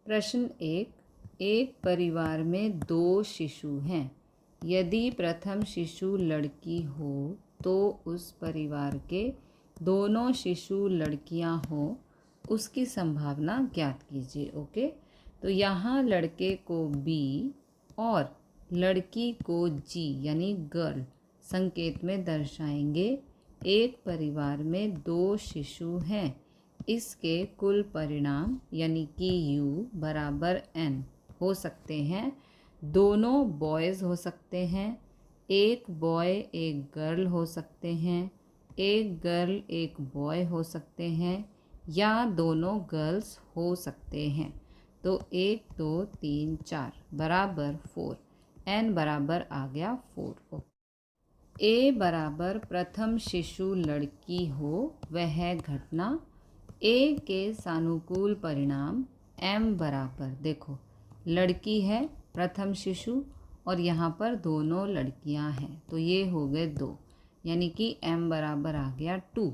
प्रश्न एक परिवार में 2 शिशु हैं। यदि प्रथम शिशु लड़की हो तो उस परिवार के दोनों शिशु लड़कियां हो, उसकी संभावना ज्ञात कीजिए। ओके, तो यहाँ लड़के को बी और लड़की को जी यानी गर्ल संकेत में दर्शाएंगे। एक परिवार में 2 शिशु हैं, इसके कुल परिणाम यानी कि U बराबर N हो सकते हैं। दोनों बॉयज़ हो सकते हैं, एक बॉय एक गर्ल हो सकते हैं, एक गर्ल एक बॉय हो सकते हैं, या दोनों गर्ल्स हो सकते हैं। तो 1 2 3 4 बराबर 4, N बराबर आ गया 4। ए बराबर प्रथम शिशु लड़की हो वह घटना। ए के सानुकूल परिणाम M बराबर, देखो लड़की है प्रथम शिशु और यहाँ पर दोनों लड़कियाँ हैं, तो ये हो गए 2, यानी कि M बराबर आ गया 2।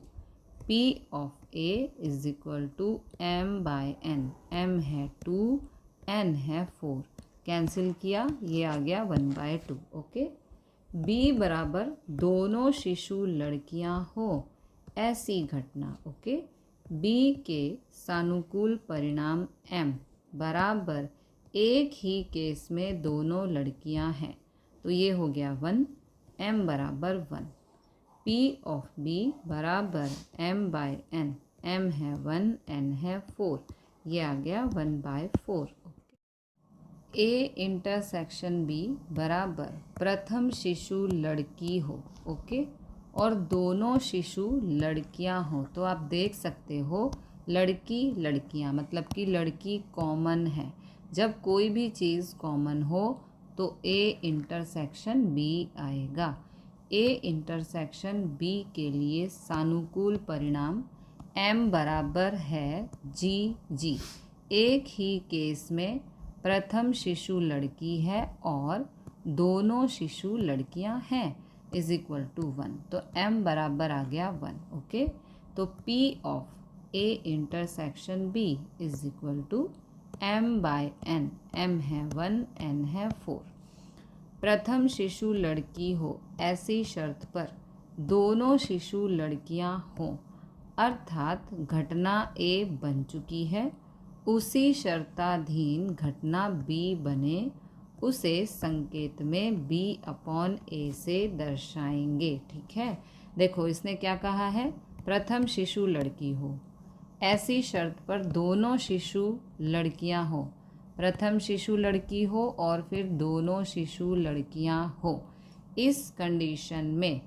P of A is equal to M by N। M है 2, N है 4, कैंसिल किया, ये आ गया 1/2। ओके, B बराबर दोनों शिशु लड़कियां हो ऐसी घटना। ओके, B के सानुकूल परिणाम M बराबर एक ही केस में दोनों लड़कियां हैं, तो ये हो गया 1, M बराबर 1। P ऑफ B बराबर M बाय N। M है 1, N है 4, ये आ गया 1/4। A इंटरसेक्शन B बराबर प्रथम शिशु लड़की हो, ओके, और दोनों शिशु लड़कियां हो। तो आप देख सकते हो लड़की लड़कियां मतलब कि लड़की कॉमन है। जब कोई भी चीज़ कॉमन हो तो A इंटरसेक्शन B आएगा। A इंटरसेक्शन B के लिए सानुकूल परिणाम M बराबर है जी। एक ही केस में प्रथम शिशु लड़की है और दोनों शिशु लड़कियां हैं इज इक्वल टू 1, तो M बराबर आ गया 1। ओके, तो P of A intersection B is equal to M by N। M है 1, N है 4। प्रथम शिशु लड़की हो ऐसी शर्त पर दोनों शिशु लड़कियां हों, अर्थात घटना A बन चुकी है, उसी शर्ताधीन घटना B बने, उसे संकेत में B/A से दर्शाएंगे। ठीक है, देखो इसने क्या कहा है, प्रथम शिशु लड़की हो ऐसी शर्त पर दोनों शिशु लड़कियां हो। प्रथम शिशु लड़की हो और फिर दोनों शिशु लड़कियां हो, इस कंडीशन में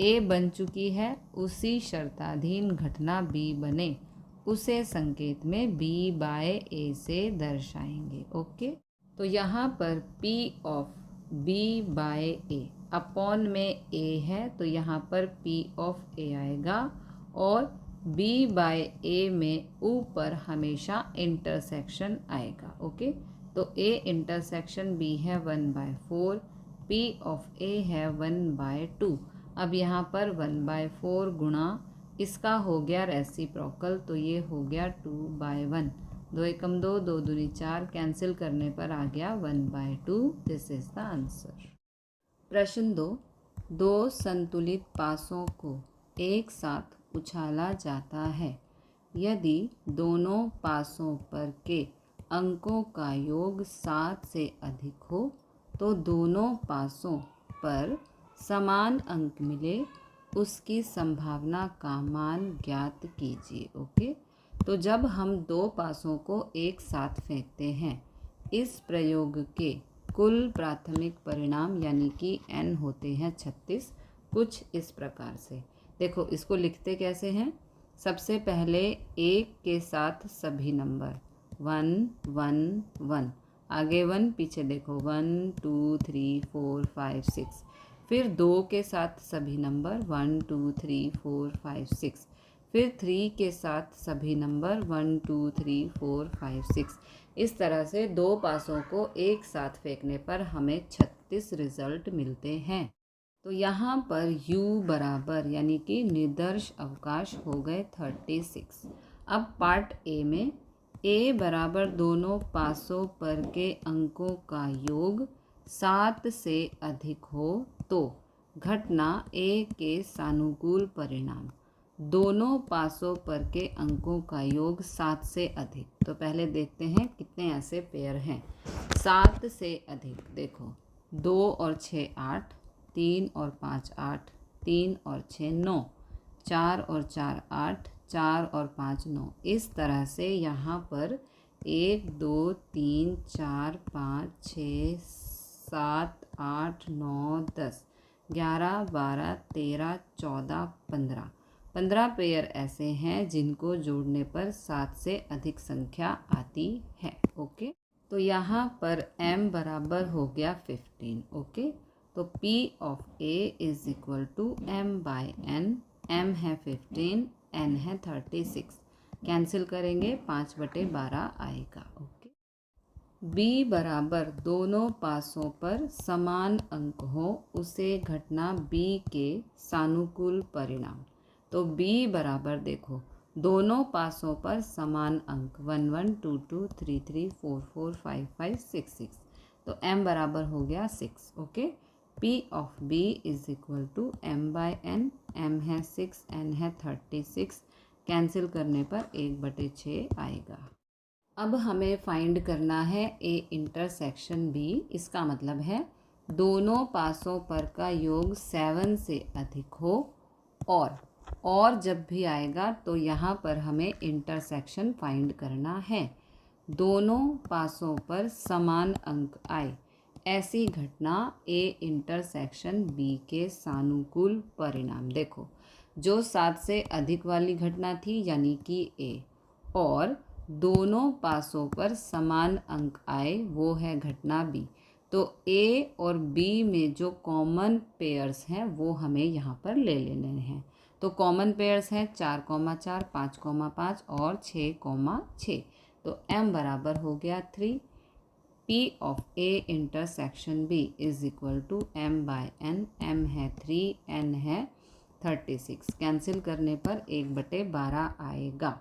A बन चुकी है, उसी शर्ताधीन घटना B बने, उसे संकेत में B/A से दर्शाएंगे। ओके, तो यहाँ पर P ऑफ B/A अपॉन में A है, तो यहाँ पर P ऑफ A आएगा और B/A में ऊपर हमेशा इंटरसेक्शन आएगा। ओके, तो A इंटरसेक्शन B है 1/4, P ऑफ A है 1/2। अब यहाँ पर 1/4 गुणा इसका हो गया रेसिप्रोकल, तो ये हो गया 2/1। 2 एकम 2, 2 दूनी 4, कैंसिल करने पर आ गया 1/2। This is the answer. प्रश्न 2 संतुलित पासों को एक साथ उछाला जाता है। यदि दोनों पासों पर के अंकों का योग 7 से अधिक हो तो दोनों पासों पर समान अंक मिले, उसकी संभावना का मान ज्ञात कीजिए। ओके, तो जब हम 2 पासों को एक साथ फेंकते हैं, इस प्रयोग के कुल प्राथमिक परिणाम यानी कि N होते हैं 36, कुछ इस प्रकार से। देखो इसको लिखते कैसे हैं, सबसे पहले 1 के साथ सभी नंबर 1 1 1, आगे 1, पीछे देखो 1 2 3 4 5 6, फिर 2 के साथ सभी नंबर 1 2 3 4 5 6, फिर 3 के साथ सभी नंबर 1 2 3 4 5 6। इस तरह से 2 पासों को एक साथ फेंकने पर हमें 36 रिजल्ट मिलते हैं। तो यहाँ पर U बराबर यानी कि निर्दर्श अवकाश हो गए 36। अब पार्ट A में ए बराबर दोनों पासों पर के अंकों का योग 7 से अधिक हो तो घटना ए के सानुकूल परिणाम। दोनों पासों पर के अंकों का योग 7 से अधिक। तो पहले देखते हैं कितने ऐसे पेयर हैं। 7 से अधिक, देखो 2 और 6 8, 3 और 5 8, 3 और 6 9, 4 और 4 8, 4 और 5 9। इस तरह से यहाँ पर 1 2 3 4 5 6 7 8 9 10 11 12 13 14 15 15 पेयर ऐसे हैं जिनको जोड़ने पर 7 से अधिक संख्या आती है। ओके, तो यहाँ पर m बराबर हो गया 15। ओके, तो P of A is equal to m by n। m है 15, n है 36। कैंसिल करेंगे, 5/12 आएगा। ओके, B बराबर दोनों पासों पर समान अंक हो उसे घटना B के सानुकूल परिणाम। तो B बराबर देखो दोनों पासों पर समान अंक 1 1 2 2 3 3 4 4 5 5 6 6। तो m बराबर हो गया 6। Okay, P of B is equal to m by n। m है 6, n है 36। कैंसिल करने पर 1/6 आएगा। अब हमें फाइंड करना है A इंटरसेक्शन B। इसका मतलब है दोनों पासों पर का योग 7 से अधिक हो और जब भी आएगा तो यहाँ पर हमें इंटरसेक्शन फाइंड करना है। दोनों पासों पर समान अंक आए, ऐसी घटना A इंटरसेक्शन B के सानुकूल परिणाम। देखो जो 7 से अधिक वाली घटना थी यानी कि A, और दोनों पासों पर समान अंक आए वो है घटना B। तो A और B में जो कॉमन पेयर्स हैं वो हमें यहाँ पर ले लेने हैं। तो कॉमन पेयर्स हैं 4, 4, 5, 5 और 6, 6। तो m बराबर हो गया 3। P of A intersection B is equal to m by n। m है 3, n है 36। कैंसिल करने पर 1/12 आएगा।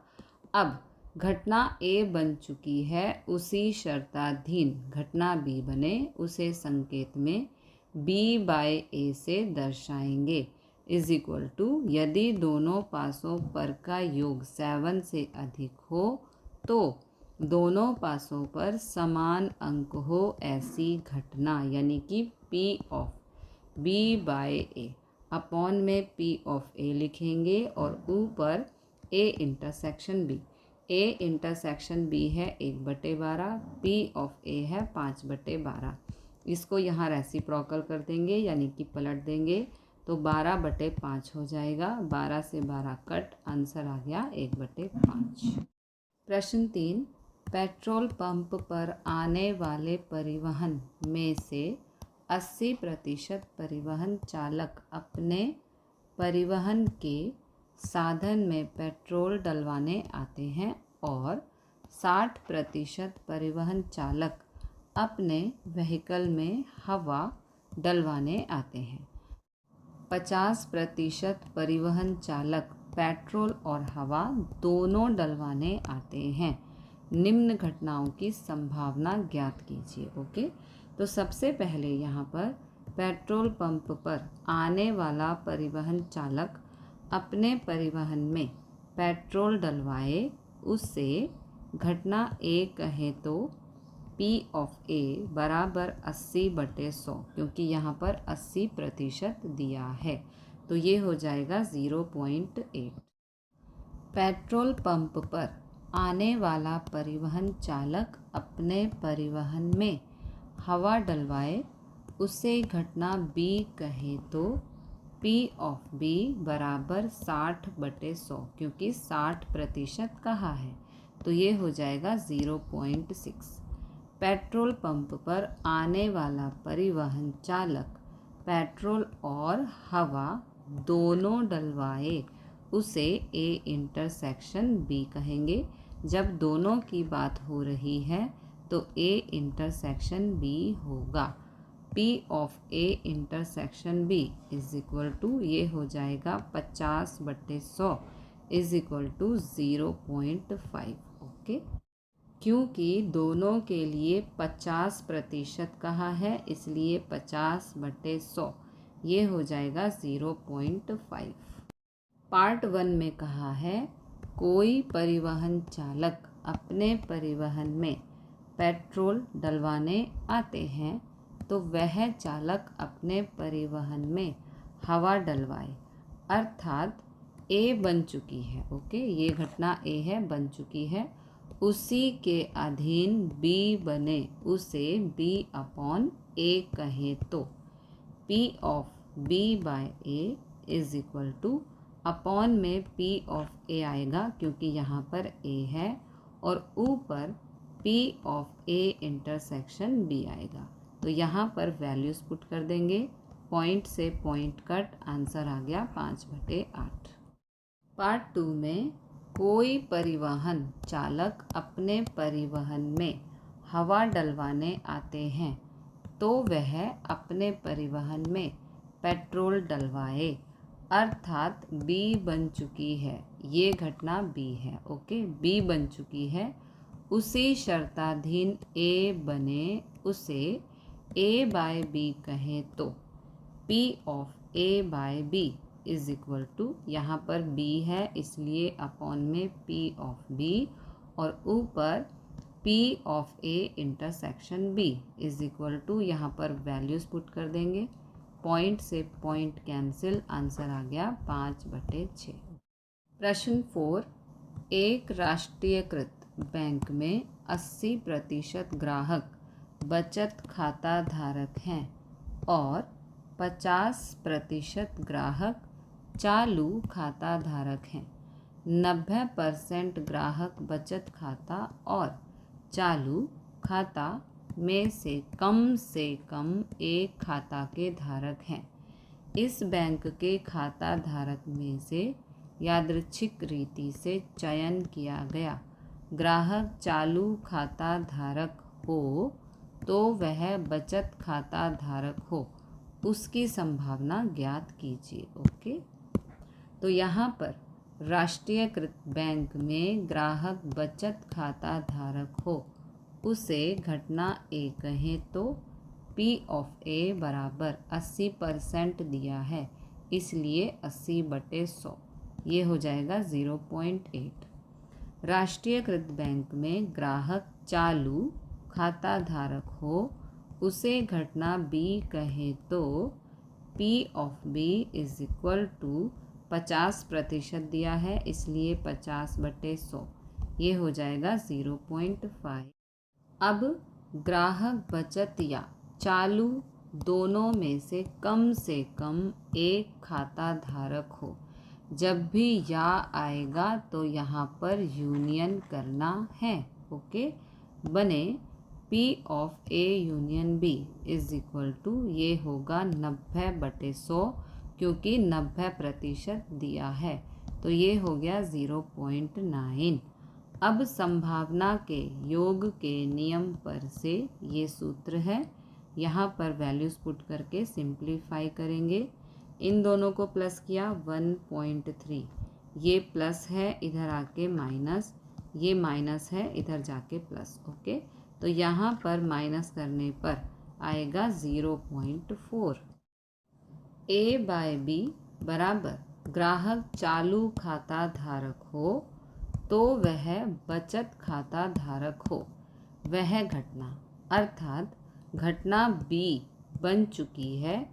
अब घटना A बन चुकी है, उसी शर्ताधीन घटना B बने उसे संकेत में B बाय A से दर्शाएंगे। इज इक्वल टू यदि दोनों पासों पर का योग 7 से अधिक हो तो दोनों पासों पर समान अंक हो ऐसी घटना, यानी कि P of B by A। Upon में P ऑफ A लिखेंगे और ऊपर A intersection B। A intersection B है 1/12, P ऑफ A है 5/12। इसको यहाँ रेसिप्रोकल कर देंगे यानी कि पलट देंगे तो 12/5 हो जाएगा। 12 से 12 कट, आंसर आ गया 1/5। प्रश्न 3, पेट्रोल पंप पर आने वाले परिवहन में से 80% परिवहन चालक अपने परिवहन के साधन में पेट्रोल डलवाने आते हैं और 60% परिवहन चालक अपने व्हीकल में हवा डलवाने आते हैं। 50% परिवहन चालक पेट्रोल और हवा दोनों डलवाने आते हैं। निम्न घटनाओं की संभावना ज्ञात कीजिए। ओके, तो सबसे पहले यहाँ पर पेट्रोल पंप पर आने वाला परिवहन चालक अपने परिवहन में पेट्रोल डलवाए, उससे घटना A कहें तो P ऑफ A बराबर 80/100, क्योंकि यहाँ पर 80% दिया है तो ये हो जाएगा 0.8। पेट्रोल पंप पर आने वाला परिवहन चालक अपने परिवहन में हवा डलवाए, उसे घटना B कहें तो P ऑफ B बराबर 60/100, क्योंकि 60% कहा है तो ये हो जाएगा 0.6। पेट्रोल पंप पर आने वाला परिवहन चालक पेट्रोल और हवा दोनों डलवाए, उसे A इंटरसेक्शन B कहेंगे। जब दोनों की बात हो रही है तो A इंटरसेक्शन B होगा। P of A intersection B is equal to ये हो जाएगा 50/100 इज इक्वल टू 0.5। ओके, क्योंकि दोनों के लिए 50% कहा है, इसलिए 50/100 ये हो जाएगा 0.5। पार्ट 1 में कहा है कोई परिवहन चालक अपने परिवहन में पेट्रोल डलवाने आते हैं तो वह चालक अपने परिवहन में हवा डलवाए, अर्थात ए बन चुकी है। ओके, ये घटना ए है, बन चुकी है, उसी के अधीन बी बने, उसे B/A कहें तो P of B by A is equal to, upon में P ऑफ A आएगा क्योंकि यहाँ पर A है, और ऊपर P of A intersection B आएगा। तो यहाँ पर वैल्यूज़ पुट कर देंगे, पॉइंट से पॉइंट कट, आंसर आ गया 5/8। पार्ट 2 में कोई परिवहन चालक अपने परिवहन में हवा डलवाने आते हैं तो वह अपने परिवहन में पेट्रोल डलवाए, अर्थात बी बन चुकी है, ये घटना बी है। ओके, बी बन चुकी है, उसी शर्ताधीन ए बने, उसे ए बाय बी कहें तो P of A by B is equal to, यहाँ पर B है इसलिए अपॉन में P ऑफ B, और ऊपर P of A intersection B is equal to, यहाँ पर वैल्यूज़ पुट कर देंगे, पॉइंट से पॉइंट कैंसिल, आंसर आ गया 5/6। प्रश्न 4, एक राष्ट्रीयकृत बैंक में 80% ग्राहक बचत खाता धारक हैं और 50% ग्राहक चालू खाता धारक हैं। 90% ग्राहक बचत खाता और चालू खाता में से कम एक खाता के धारक हैं। इस बैंक के खाता धारक में से यादृच्छिक रीति से चयन किया गया ग्राहक चालू खाता धारक हो तो वह बचत खाता धारक हो, उसकी संभावना ज्ञात कीजिए। ओके, तो यहाँ पर राष्ट्रीयकृत बैंक में ग्राहक बचत खाता धारक हो, उसे घटना ए कहें तो P ऑफ A बराबर 80% दिया है, इसलिए 80/100 ये हो जाएगा 0.8। राष्ट्रीयकृत बैंक में ग्राहक चालू खाता धारक हो, उसे घटना B कहें तो P of B is equal to 50% दिया है, इसलिए 50/100 ये हो जाएगा 0.5। अब ग्राहक बचत या चालू दोनों में से कम एक खाता धारक हो। जब भी या आएगा तो यहाँ पर यूनियन करना है। ओके, बने P of A union B is equal to, ये होगा 90/100 क्योंकि 90% दिया है, तो ये हो गया 0.9। अब संभावना के योग के नियम पर से ये सूत्र है, यहाँ पर वैल्यूज़ पुट करके सिंप्लीफाई करेंगे। इन दोनों को प्लस किया 1.3, ये प्लस है इधर आके माइनस, ये माइनस है इधर जाके प्लस। ओके, तो यहाँ पर माइनस करने पर आएगा 0.4। A बाय B बराबर ग्राहक चालू खाता धारक हो तो वह बचत खाता धारक हो, वह घटना, अर्थात घटना B बन चुकी है,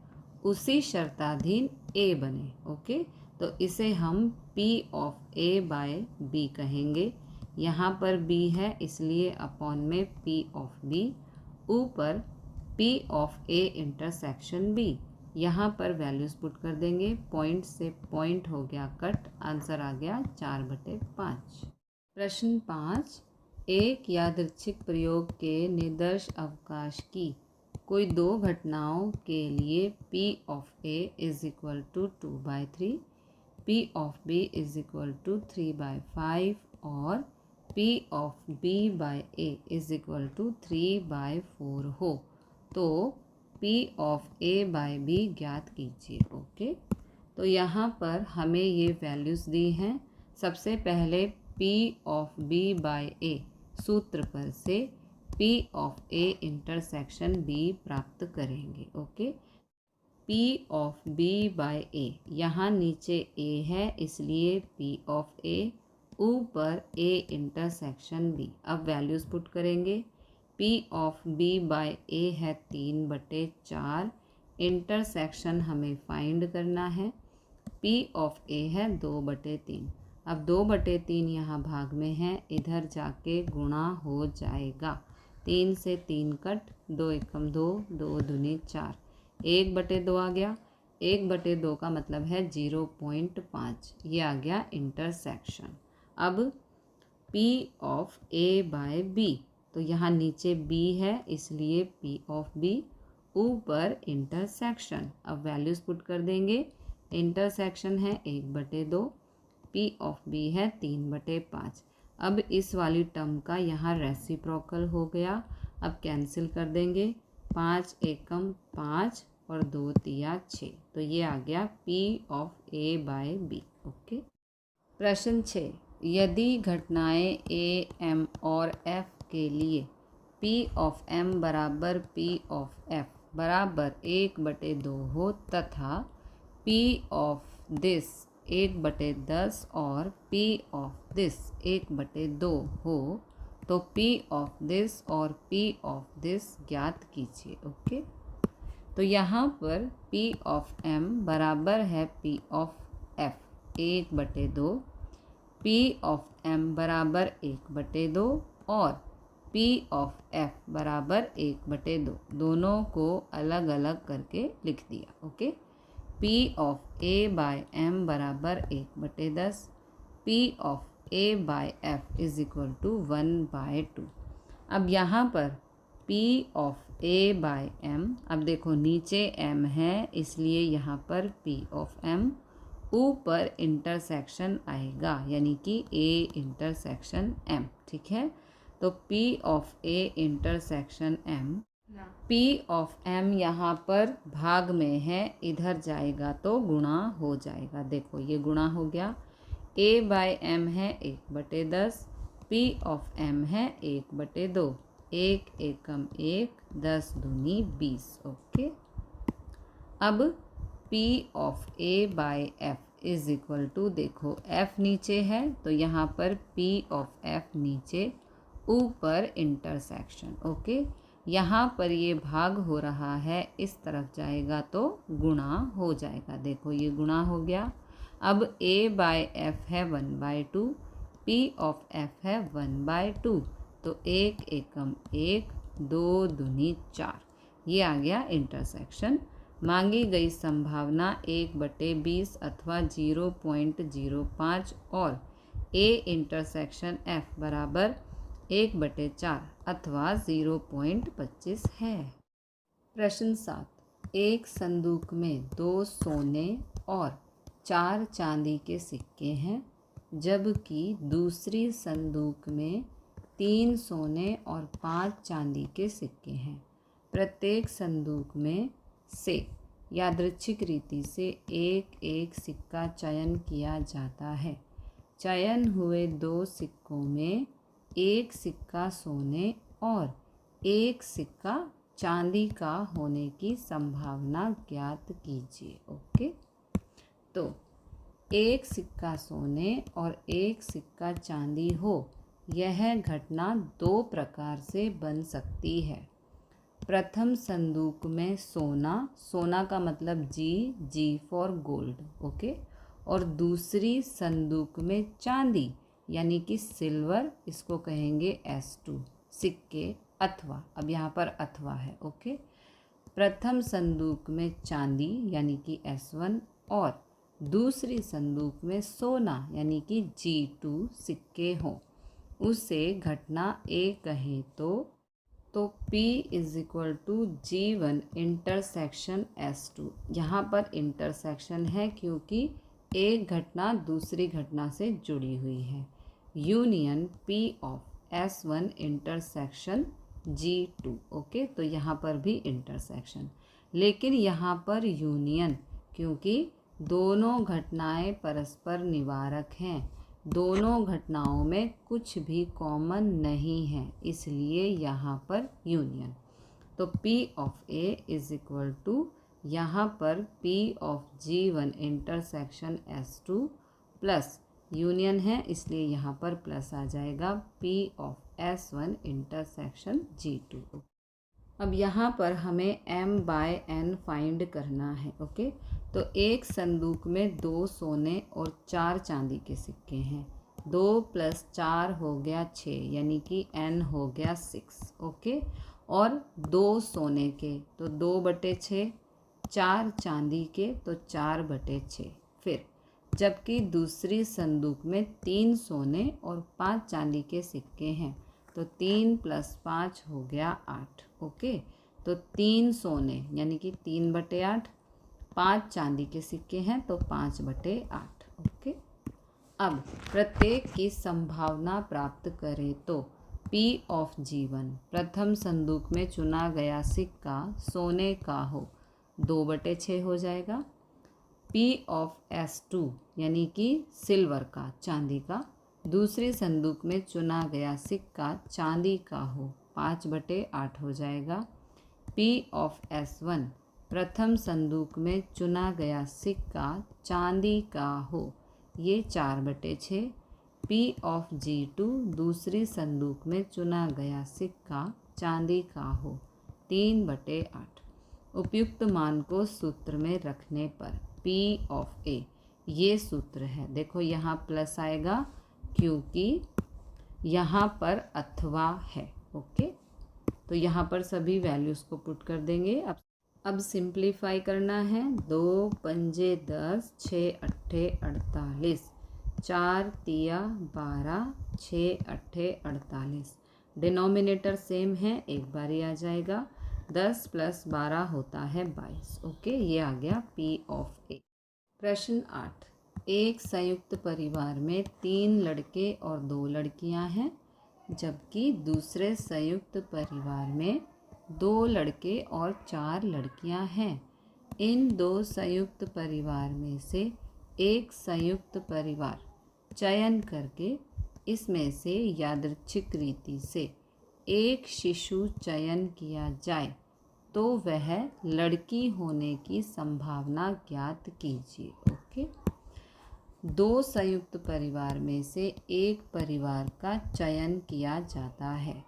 उसी शर्ताधीन A बने। ओके, तो इसे हम P of A by B कहेंगे। यहाँ पर B है इसलिए अपॉन में P ऑफ B, ऊपर P of A intersection B, यहाँ पर वैल्यूज़ पुट कर देंगे, पॉइंट से पॉइंट हो गया कट, आंसर आ गया 4/5। प्रश्न 5, एक यादृच्छिक प्रयोग के निर्दर्श अवकाश की कोई दो घटनाओं के लिए P of A is equal to 2/3, P of B is equal to 3/5 और P of B by A is equal to 3/4 हो तो P of A by B ज्ञात कीजिए। ओके, तो यहाँ पर हमें ये वैल्यूज़ दी हैं। सबसे पहले P of B by A सूत्र पर से P of A intersection B प्राप्त करेंगे। Okay, P of B by A, यहाँ नीचे A है इसलिए P ऑफ A, ऊपर A इंटरसेक्शन B। अब वैल्यूज़ पुट करेंगे। P of B by A है 3/4, इंटरसेक्शन हमें फाइंड करना है। P ऑफ A है 2/3। अब 2/3 यहाँ भाग में है, इधर जाके गुणा हो जाएगा। 3 से 3 कट, 2 एकम 2, 2 दूनी 4, 1/2 आ गया। 1/2 का मतलब है 0.5, ये आ गया इंटरसेक्शन। अब P of A by B, तो यहाँ नीचे B है इसलिए P ऑफ B, ऊपर इंटरसेक्शन। अब वैल्यूज़ पुट कर देंगे। इंटरसेक्शन है 1/2, P ऑफ B है 3/5। अब इस वाली टर्म का यहाँ रेसिप्रोकल हो गया। अब कैंसिल कर देंगे, 5 एकम 5 और 2 तिया 6, तो ये आ गया P of A by B। Okay, प्रश्न 6, यदि घटनाएं A, M और F के लिए P ऑफ M बराबर P ऑफ F बराबर 1/2 हो तथा P ऑफ दिस 1/10 और P ऑफ दिस 1/2 हो, तो P ऑफ दिस और P ऑफ दिस ज्ञात कीजिए। ओके, तो यहाँ पर P ऑफ M बराबर है P of F 1/2, P of M बराबर 1/2 और P ऑफ F बराबर 1/2, दोनों को अलग अलग करके लिख दिया। Okay, P of A by M बराबर 1/10, P of A by F is equal to 1/2। अब यहाँ पर P of A by M, अब देखो नीचे M है इसलिए यहाँ पर P ऑफ M, ऊपर इंटरसेक्शन आएगा यानी कि A इंटरसेक्शन M। ठीक है, तो P of A intersection M, P of M यहाँ पर भाग में है, इधर जाएगा तो गुणा हो जाएगा। देखो ये गुणा हो गया। A बाय M है 1/10, P ऑफ M है 1/2, 1 एकम 1, 10 दूनी 20। ओके, अब P of A by F is equal to, देखो F नीचे है तो यहाँ पर P ऑफ F नीचे, ऊपर इंटरसेक्शन। ओके, यहाँ पर ये भाग हो रहा है, इस तरफ जाएगा तो गुणा हो जाएगा। देखो ये गुणा हो गया। अब A बाय F है 1/2, P ऑफ F है 1/2, तो 1 एकम 1, 2 दूनी 4, ये आ गया इंटरसेक्शन। मांगी गई संभावना 1/20 अथवा 0.05 और A इंटरसेक्शन F बराबर 1/4 अथवा 0.25 है। प्रश्न 7, एक संदूक में 2 सोने और 4 चांदी के सिक्के हैं, जबकि दूसरी संदूक में 3 सोने और 5 चांदी के सिक्के हैं। प्रत्येक संदूक में से यादृच्छिक रीति से एक एक सिक्का चयन किया जाता है। चयन हुए 2 सिक्कों में एक सिक्का सोने और एक सिक्का चांदी का होने की संभावना ज्ञात कीजिए। ओके, तो एक सिक्का सोने और एक सिक्का चांदी हो, यह घटना 2 प्रकार से बन सकती है। प्रथम संदूक में सोना, सोना का मतलब G फॉर गोल्ड। ओके, और दूसरी संदूक में चांदी यानी कि सिल्वर, इसको कहेंगे S2 सिक्के अथवा, अब यहाँ पर अथवा है। ओके, प्रथम संदूक में चांदी यानी कि S1 और दूसरी संदूक में सोना यानी कि G2 सिक्के हों, उसे घटना A कहें तो P is equal to G1 intersection S2। यहाँ पर इंटरसेक्शन है क्योंकि एक घटना दूसरी घटना से जुड़ी हुई है। Union P of S1 intersection G2। Okay, तो यहाँ पर भी इंटरसेक्शन, लेकिन यहाँ पर यूनियन क्योंकि दोनों घटनाएं परस्पर निवारक हैं। दोनों घटनाओं में कुछ भी कॉमन नहीं है, इसलिए यहाँ पर यूनियन। तो P of A is equal to यहाँ पर P of G1 intersection S2 plus union है, इसलिए यहाँ पर प्लस आ जाएगा P of S1 intersection G2। अब यहाँ पर हमें M/N फाइंड करना है। ओके, तो एक संदूक में 2 सोने और 4 चांदी के सिक्के हैं। 2 + 4 हो गया 6, यानी कि N हो गया 6। ओके, और 2 सोने के तो 2/6, 4 चांदी के तो 4/6। फिर जबकि दूसरी संदूक में 3 सोने और 5 चांदी के सिक्के हैं, तो 3 + 5 हो गया 8। ओके, तो 3 सोने यानी कि 3/8, 5 चांदी के सिक्के हैं तो 5/8। ओके, अब प्रत्येक की संभावना प्राप्त करें तो P ऑफ G1 प्रथम संदूक में चुना गया सिक्का सोने का हो 2/6 हो जाएगा। P ऑफ S2 यानी कि सिल्वर का, चांदी का, दूसरी संदूक में चुना गया सिक्का चांदी का हो 5/8 हो जाएगा। P ऑफ S1 प्रथम संदूक में चुना गया सिक्का चांदी का हो, ये 4/6। P ऑफ G2 दूसरी संदूक में चुना गया सिक्का चांदी का हो 3/8। उपयुक्त मान को सूत्र में रखने पर P ऑफ A, ये सूत्र है। देखो यहाँ प्लस आएगा क्योंकि यहाँ पर अथवा है। ओके, तो यहाँ पर सभी वैल्यूज़ को पुट कर देंगे। अब सिंप्लीफाई करना है। 2 पंजे 10, 6 अट्ठे 48, 4 तिया 12, 6 अट्ठे 48। डिनोमिनेटर सेम है, एक बार ही आ जाएगा। 10 + 12 होता है 22। ओके, ये आ गया P ऑफ A। प्रश्न 8, एक संयुक्त परिवार में 3 लड़के और 2 लड़कियां हैं, जबकि दूसरे संयुक्त परिवार में 2 लड़के और 4 लड़कियां हैं। इन 2 संयुक्त परिवार में से एक संयुक्त परिवार चयन करके इसमें से यादृच्छिक रीति से एक शिशु चयन किया जाए तो वह लड़की होने की संभावना ज्ञात कीजिए। ओके, 2 संयुक्त परिवार में से एक परिवार का चयन किया जाता है,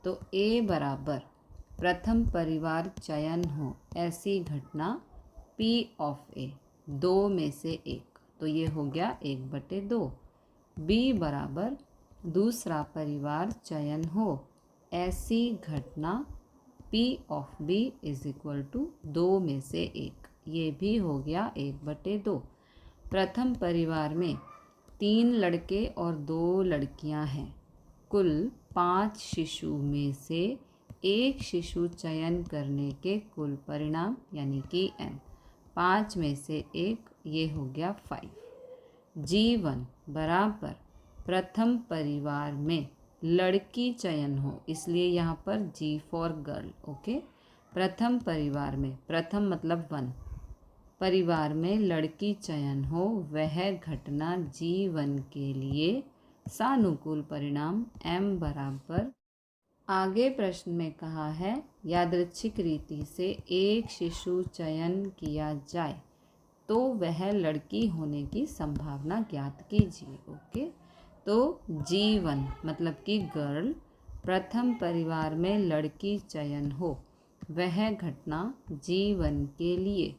तो A बराबर प्रथम परिवार चयन हो ऐसी घटना P ऑफ A 2 में से 1, तो ये हो गया 1/2। B बराबर दूसरा परिवार चयन हो ऐसी घटना P of B is equal to 2 में से 1, ये भी हो गया 1/2। प्रथम परिवार में 3 लड़के और 2 लड़कियां हैं। कुल 5 शिशु में से एक शिशु चयन करने के कुल परिणाम यानी कि N, 5 में से 1, ये हो गया 5। G1 बराबर प्रथम परिवार में लड़की चयन हो, इसलिए यहाँ पर G फॉर गर्ल। ओके, प्रथम परिवार में, प्रथम मतलब 1, परिवार में लड़की चयन हो, वह घटना G1 के लिए सानुकूल परिणाम M बराबर। आगे प्रश्न में कहा है यादृच्छिक रीति से एक शिशु चयन किया जाए तो वह लड़की होने की संभावना ज्ञात कीजिए। ओके, तो G1 मतलब कि गर्ल, प्रथम परिवार में लड़की चयन हो, वह घटना G1 के लिए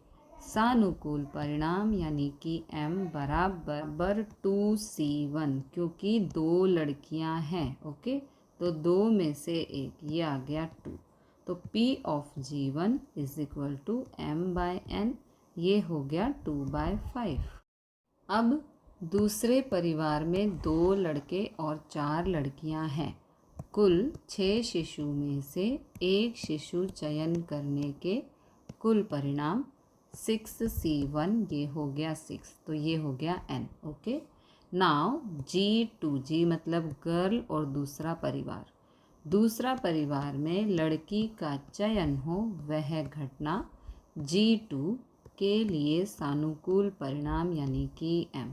सानुकूल परिणाम यानी कि M बराबर 2C1, क्योंकि 2 लड़कियां हैं। ओके, तो 2 में से 1, ये आ गया 2, तो P of G1 is equal to M/N, ये हो गया 2/5। अब दूसरे परिवार में 2 लड़के और 4 लड़कियां हैं। कुल 6 शिशु में से एक शिशु चयन करने के कुल परिणाम 6C1, ये हो गया 6, तो ये हो गया N। ओके, नाउ G2, मतलब गर्ल और दूसरा परिवार, दूसरा परिवार में लड़की का चयन हो, वह घटना G2 के लिए सानुकूल परिणाम यानी कि M।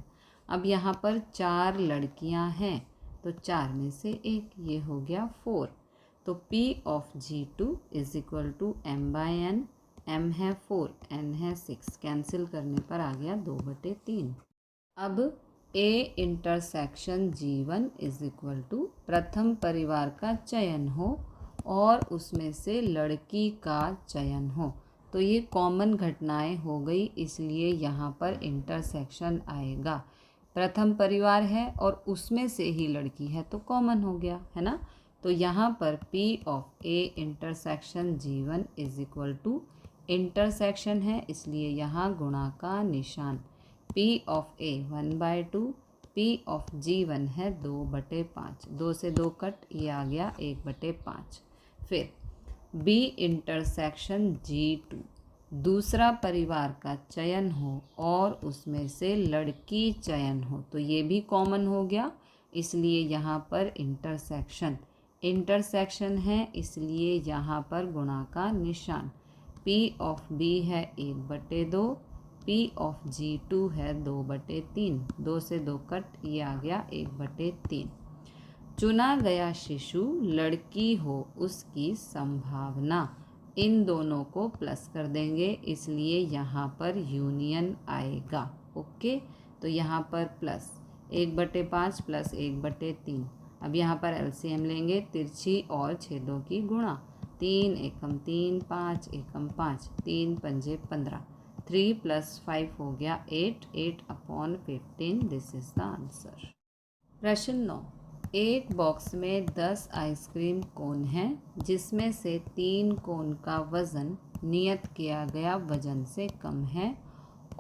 अब यहाँ पर 4 लड़कियाँ हैं, तो 4 में से एक, ये हो गया 4। तो P of G2 is equal to m/n। m है 4, n है 6, कैंसिल करने पर आ गया 2/3। अब A intersection G1 is equal to प्रथम परिवार का चयन हो और उसमें से लड़की का चयन हो। तो ये कॉमन घटनाएं हो गई, इसलिए यहाँ पर इंटरसेक्शन आएगा। प्रथम परिवार है और उसमें से ही लड़की है तो कॉमन हो गया, है ना। तो यहाँ पर P of A intersection G1 is equal to intersection है, इसलिए यहाँ गुणा का निशान। P of A 1/2, P of G1 है 2/5, 2 से 2 कट, ये आ गया 1/5। फिर B इंटरसेक्शन G2 दूसरा परिवार का चयन हो और उसमें से लड़की चयन हो, तो ये भी कॉमन हो गया, इसलिए यहाँ पर इंटरसेक्शन है, इसलिए यहाँ पर गुणा का निशान। P ऑफ B है 1/2, P ऑफ G2 है 2/3, 2 से 2 कट, ये आ गया 1/3। चुना गया शिशु लड़की हो उसकी संभावना, इन दोनों को प्लस कर देंगे, इसलिए यहाँ पर यूनियन आएगा। ओके, तो यहाँ पर प्लस 1/5 प्लस 1/3। अब यहाँ पर एलसीएम लेंगे, तिरछी और छेदों की गुणा। 3 एकम 3, 5 एकम 5, 3 पंजे 15, 3 + 5 हो गया 8, 8/15। This is the answer. प्रश्न 9, एक बॉक्स में 10 आइसक्रीम कोन हैं, जिसमें से 3 कोन का वज़न नियत किया गया वज़न से कम है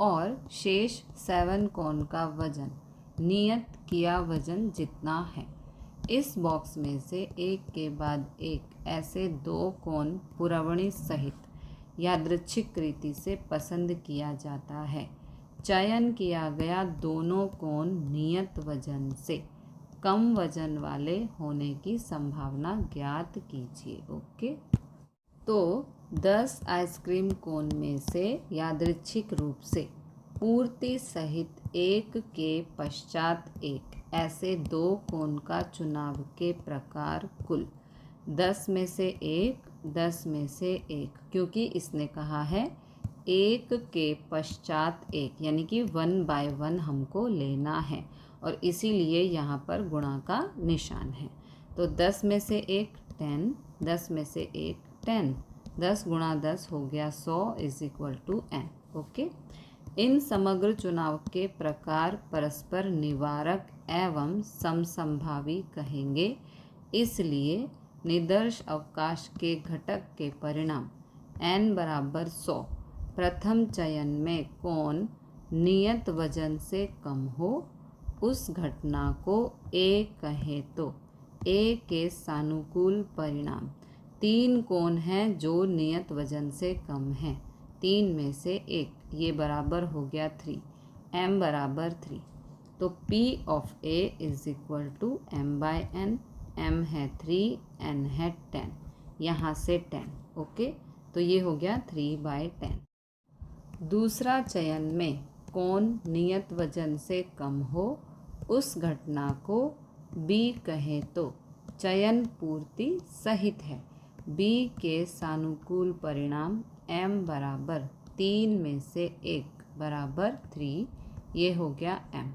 और शेष 7 कोन का वज़न नियत किया वज़न जितना है। इस बॉक्स में से एक के बाद एक ऐसे 2 कोन पुरवणी सहित यादृच्छिक रीति से पसंद किया जाता है। चयन किया गया दोनों कोन नियत वज़न से कम वजन वाले होने की संभावना ज्ञात कीजिए। ओके, तो 10 आइसक्रीम कोन में से यादृच्छिक रूप से पूर्ति सहित एक के पश्चात एक ऐसे 2 कोन का चुनाव के प्रकार कुल 10 में से एक, 10 में से एक, क्योंकि इसने कहा है एक के पश्चात एक, यानी कि 1 बाय 1 हमको लेना है और इसीलिए यहाँ पर गुणा का निशान है। तो 10 में से एक 10, 10 में से एक 10, 10 गुणा 10 हो गया 100 is equal to n। Okay, इन समग्र चुनाव के प्रकार परस्पर निवारक एवं समसंभावी कहेंगे, इसलिए निदर्श अवकाश के घटक के परिणाम n बराबर 100 प्रथम चयन में कोण नियत वजन से कम हो, उस घटना को A कहें तो A के सानुकूल परिणाम 3 कोण हैं जो नियत वजन से कम हैं, 3 में से एक, ये बराबर हो गया 3, m बराबर 3। तो P of A is equal to m/n, m है 3, n है 10, यहाँ से 10। ओके, तो ये हो गया 3/10। दूसरा चयन में कोण नियत वजन से कम हो, उस घटना को B कहें तो चयन पूर्ति सहित है। B के सानुकूल परिणाम m बराबर 3 में से 1 बराबर 3, ये हो गया m।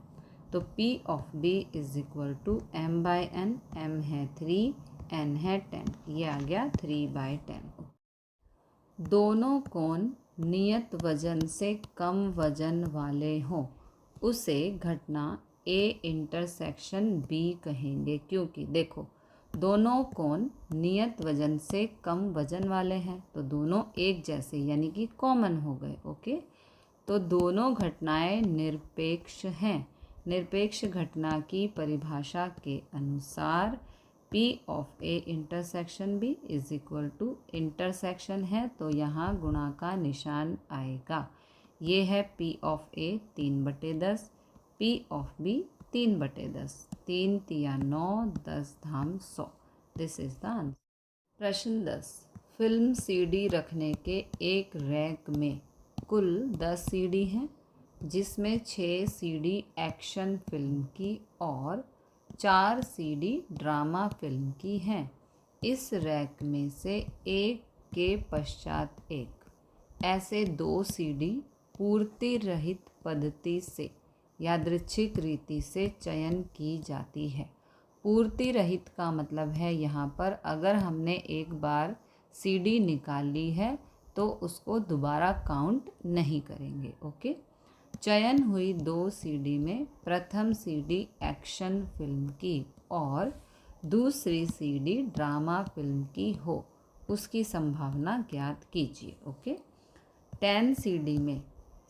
तो P of B is equal to m/n, m है 3, n है 10, ये आ गया 3/10। दोनों कोण नियत वजन से कम वजन वाले हों, उसे घटना A इंटरसेक्शन B कहेंगे, क्योंकि देखो दोनों कोण नियत वजन से कम वजन वाले हैं, तो दोनों एक जैसे यानी कि कॉमन हो गए। ओके, तो दोनों घटनाएं निरपेक्ष हैं। निरपेक्ष घटना की परिभाषा के अनुसार P of A intersection B is equal to intersection है, तो यहाँ गुणा का निशान आएगा। ये है P of A 3/10, P of B 3/10, 3 तिया 9, 10 धाम 100। This is the answer. प्रश्न 10, फिल्म CD रखने के एक रैक में कुल 10 CD हैं, जिसमें 6 सीडी एक्शन फिल्म की और 4 सीडी ड्रामा फिल्म की हैं। इस रैक में से एक के पश्चात एक ऐसे 2 सीडी पूर्ति रहित पद्धति से यादृच्छिक रीति से चयन की जाती है। पूर्ति रहित का मतलब है यहाँ पर अगर हमने एक बार सीडी निकाल ली है तो उसको दोबारा काउंट नहीं करेंगे। ओके, चयन हुई 2 सीडी में प्रथम सीडी एक्शन फिल्म की और दूसरी सीडी ड्रामा फिल्म की हो, उसकी संभावना ज्ञात कीजिए। ओके, 10 सीडी में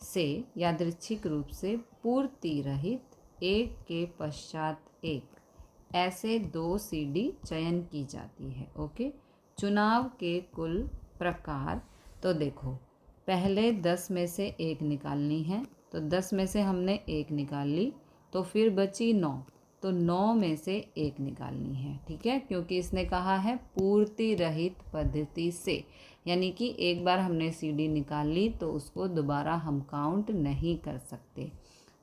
से यादृच्छिक रूप से पूर्ति रहित एक के पश्चात एक ऐसे 2 सीडी चयन की जाती है। ओके, चुनाव के कुल प्रकार तो देखो, पहले 10 में से एक निकालनी है, तो 10 में से हमने एक निकाल ली, तो फिर बची 9, तो 9 में से एक निकालनी है। ठीक है, क्योंकि इसने कहा है पूर्ति रहित पद्धति से, यानी कि एक बार हमने सीडी निकाल ली तो उसको दोबारा हम काउंट नहीं कर सकते।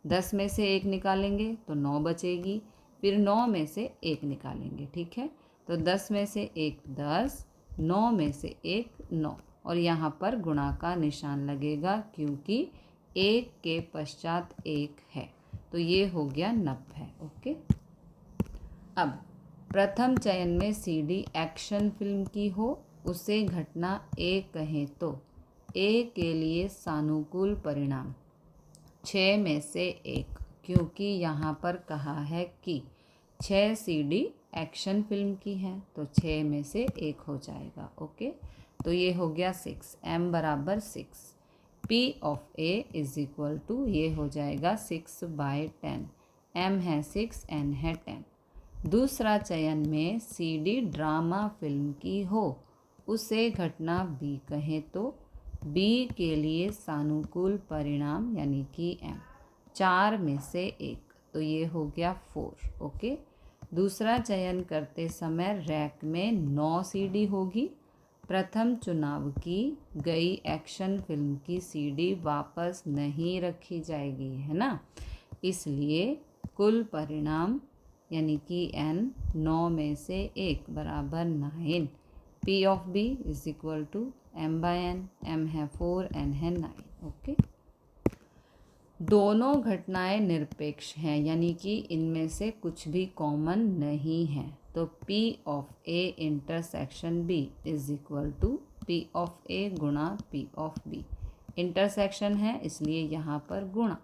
10 में से एक निकालेंगे तो 9 बचेगी, फिर 9 में से एक निकालेंगे। ठीक है, तो 10 में से एक 10, 9 में से एक 9, और यहाँ पर गुणा का निशान लगेगा क्योंकि एक के पश्चात एक है, तो ये हो गया 90। ओके, अब प्रथम चयन में सीडी एक्शन फिल्म की हो, उसे घटना ए कहें तो ए के लिए सानुकूल परिणाम 6 में से 1, क्योंकि यहाँ पर कहा है कि 6 सीडी एक्शन फिल्म की है, तो 6 में से 1 हो जाएगा। ओके, तो ये हो गया 6, m बराबर 6, P of A is equal to ये हो जाएगा 6/10, m है 6, n है 10। दूसरा चयन में सीडी ड्रामा फिल्म की हो, उसे घटना B कहें तो B के लिए सानुकूल परिणाम यानी कि m 4 में से 1, तो ये हो गया 4। ओके, दूसरा चयन करते समय रैक में 9 सीडी होगी। प्रथम चुनाव की गई एक्शन फिल्म की सीडी वापस नहीं रखी जाएगी, है ना, इसलिए कुल परिणाम यानी कि n 9 में से 1 बराबर 9। P of B is equal to m/n, m है 4, n है 9। ओके, दोनों घटनाएं निरपेक्ष हैं, यानी कि इनमें से कुछ भी कॉमन नहीं है, तो P of A intersection B is equal to P of A गुणा P ऑफ B। इंटरसेक्शन है इसलिए यहाँ पर गुणा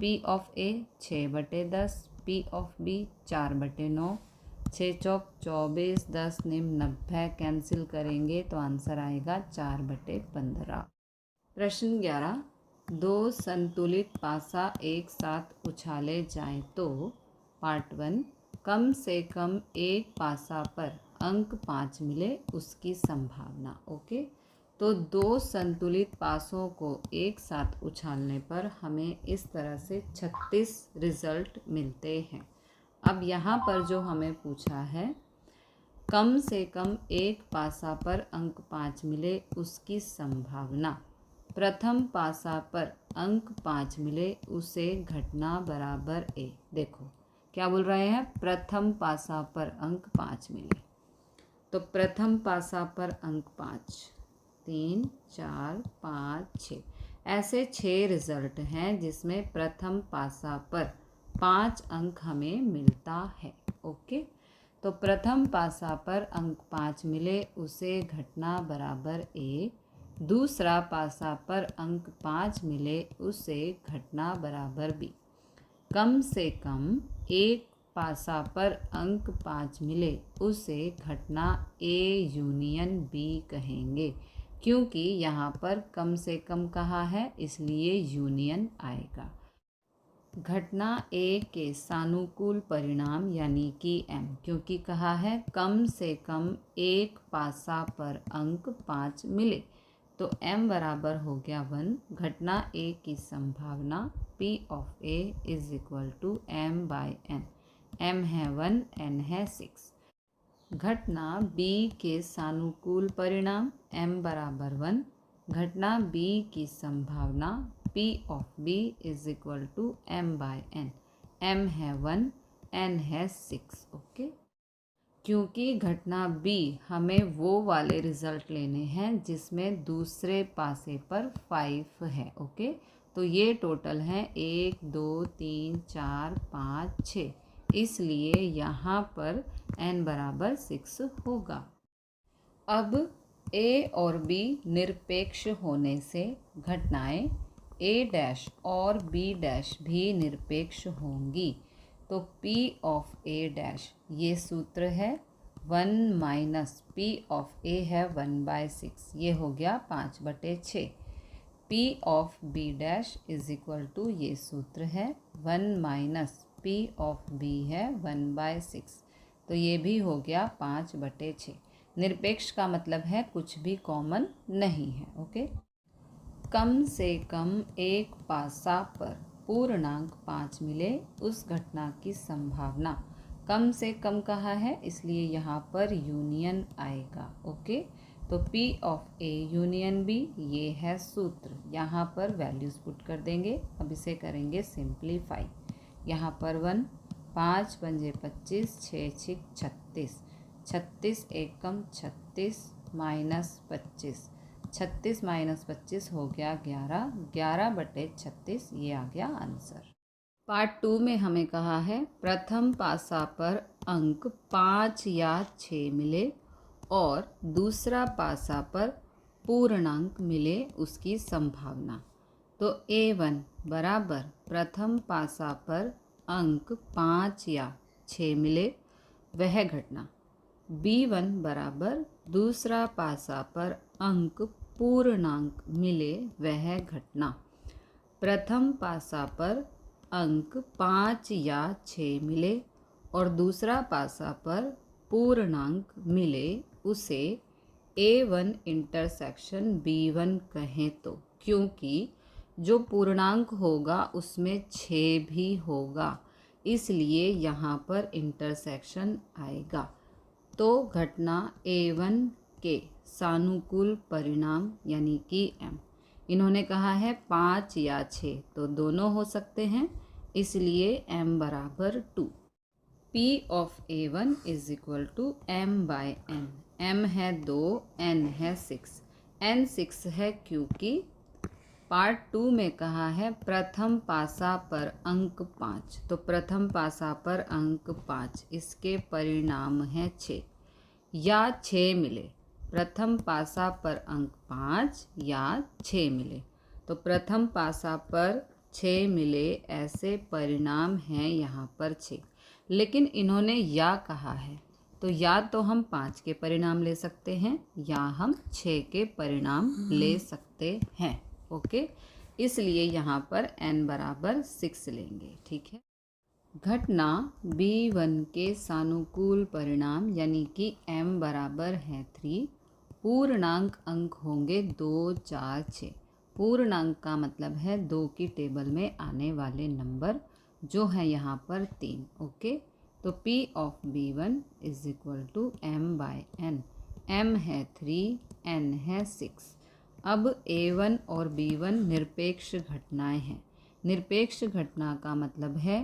P of A 6/10, P of B 4/9, 6 चौक 24, 10 निम 90, कैंसिल करेंगे तो आंसर आएगा 4/15। प्रश्न 11, 2 संतुलित पासा एक साथ उछाले जाएं तो पार्ट 1 कम से कम एक पासा पर अंक 5 मिले, उसकी संभावना। ओके, तो 2 संतुलित पासों को एक साथ उछालने पर हमें इस तरह से 36 रिजल्ट मिलते हैं। अब यहाँ पर जो हमें पूछा है कम से कम एक पासा पर अंक 5 मिले, उसकी संभावना। प्रथम पासा पर अंक 5 मिले, उसे घटना बराबर A। देखो क्या बोल रहे हैं, प्रथम पासा पर अंक 5 मिले, तो प्रथम पासा पर अंक 5, 3, 4, 5, 6 ऐसे 6 रिजल्ट हैं जिसमें प्रथम पासा पर 5 अंक हमें मिलता है। ओके, तो प्रथम पासा पर अंक 5 मिले, उसे घटना बराबर A। दूसरा पासा पर अंक 5 मिले, उसे घटना बराबर B। कम से कम एक पासा पर अंक 5 मिले, उसे घटना A यूनियन B कहेंगे, क्योंकि यहाँ पर कम से कम कहा है इसलिए यूनियन आएगा। घटना A के सानुकूल परिणाम यानी कि M, क्योंकि कहा है कम से कम एक पासा पर अंक 5 मिले, तो m बराबर हो गया 1। घटना A की संभावना P of A is equal to m/n, m है 1, n है 6। घटना B के सानुकूल परिणाम m बराबर 1। घटना B की संभावना P of B is equal to m by n। m है 1, n है 6। ओके, क्योंकि घटना B हमें वो वाले रिजल्ट लेने हैं जिसमें दूसरे पासे पर 5 है। ओके, तो ये टोटल है 1 2 3 4 5 6, इसलिए यहाँ पर n बराबर 6 होगा। अब A और B निरपेक्ष होने से घटनाएं A डैश और B डैश भी निरपेक्ष होंगी। तो P ऑफ A डैश ये सूत्र है 1 माइनस P ऑफ A है 1/6, ये हो गया 5/6। P of B dash is equal to ये सूत्र है 1 माइनस P ऑफ B है 1/6, तो ये भी हो गया 5/6। निरपेक्ष का मतलब है कुछ भी कॉमन नहीं है। ओके, कम से कम एक पासा पर पूर्णांक 5 मिले उस घटना की संभावना, कम से कम कहा है इसलिए यहाँ पर यूनियन आएगा। ओके, तो P of A union B ये है सूत्र। यहाँ पर वैल्यूज पुट कर देंगे। अब इसे करेंगे सिंप्लीफाई। यहाँ पर 1, 5 पंजे 25, 6 6 36, 36 एकम 36 माइनस 25, 36 माइनस 25 हो गया 11, 11/36 ये आ गया आंसर। पार्ट 2 में हमें कहा है प्रथम पासा पर अंक 5 या 6 मिले और दूसरा पासा पर पूर्णांक मिले उसकी संभावना। तो A1 बराबर प्रथम पासा पर अंक 5 या 6 मिले वह घटना, B1 बराबर दूसरा पासा पर अंक पूर्णांक मिले वह घटना। प्रथम पासा पर अंक 5 या 6 मिले और दूसरा पासा पर पूर्णांक मिले उसे A1 इंटरसेक्शन B1 कहें तो, क्योंकि जो पूर्णांक होगा उसमें 6 भी होगा, इसलिए यहाँ पर इंटरसेक्शन आएगा। तो घटना A1 के सानुकूल परिणाम यानी कि M, इन्होंने कहा है 5 या 6, तो दोनों हो सकते हैं, इसलिए M बराबर 2। P of A1 is equal to m by n। m है 2, n है 6। n 6 है क्योंकि पार्ट 2 में कहा है प्रथम पासा पर अंक 5, तो प्रथम पासा पर अंक 5 इसके परिणाम है 6 या 6 मिले। प्रथम पासा पर अंक 5 या 6 मिले, तो प्रथम पासा पर 6 मिले ऐसे परिणाम हैं यहाँ पर 6, लेकिन इन्होंने या कहा है, तो या तो हम 5 के परिणाम ले सकते हैं या हम 6 के परिणाम ले सकते हैं। ओके, इसलिए यहाँ पर n बराबर 6 लेंगे। ठीक है, घटना B1 के सानुकूल परिणाम यानी कि m बराबर है 3, पूर्णांक अंक होंगे 2 4 6। पूर्णांक का मतलब है 2 की टेबल में आने वाले नंबर, जो है यहाँ पर 3। ओके, तो P of B1 is equal to m by n। m है 3, n है 6। अब A1 और B1 निरपेक्ष घटनाएं हैं। निरपेक्ष घटना का मतलब है